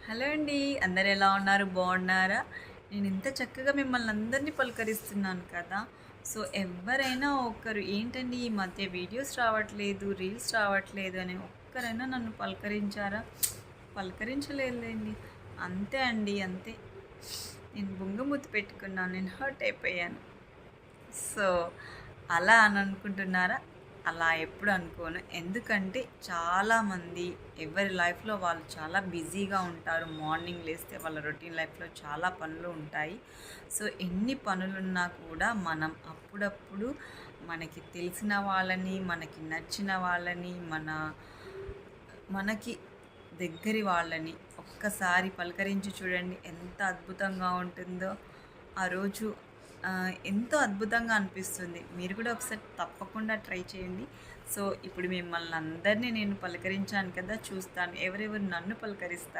Hello అండి. అందరు ఎలా ఉన్నారు? బాగున్నారా? నేను ఇంత చక్కగా మిమ్మల్ని అందరినీ పలకరిస్తున్నాను కదా! సో, ఎవ్వరైనా ఒకరు ఏంటండి ఈ మధ్య వీడియోస్ రావట్లేదు, రీల్స్ రావట్లేదు అని ఒక్కరైనా నన్ను పలకరించారా? పలకరించలేదులెండి. అంతే అండి. అంతే. నేను బుంగమూతి పెట్టుకున్నాను. నేను హర్ట్ అయిపోయాను. సో, అలా అని అనుకుంటున్నారా? అలా ఎప్పుడు అనుకోను. ఎందుకంటే చాలామంది ఎవరి లైఫ్‌లో వాళ్ళు చాలా బిజీగా ఉంటారు. మార్నింగ్ లేస్తే వాళ్ళ రొటీన్ లైఫ్‌లో చాలా పనులు ఉంటాయి. సో, ఎన్ని పనులున్నా కూడా మనం అప్పుడప్పుడు మనకి తెలిసిన వాళ్ళని, మనకి నచ్చిన వాళ్ళని, మనకి దగ్గరి వాళ్ళని ఒక్కసారి పలకరించి చూడండి ఎంత అద్భుతంగా ఉంటుందో. ఆ రోజు ఎంతో అద్భుతంగా అనిపిస్తుంది. మీరు కూడా ఒకసారి తప్పకుండా ట్రై చేయండి. సో, ఇప్పుడు మిమ్మల్ని అందరినీ నేను పలకరించాను కదా! చూస్తాను ఎవరెవరు నన్ను పలకరిస్తారు.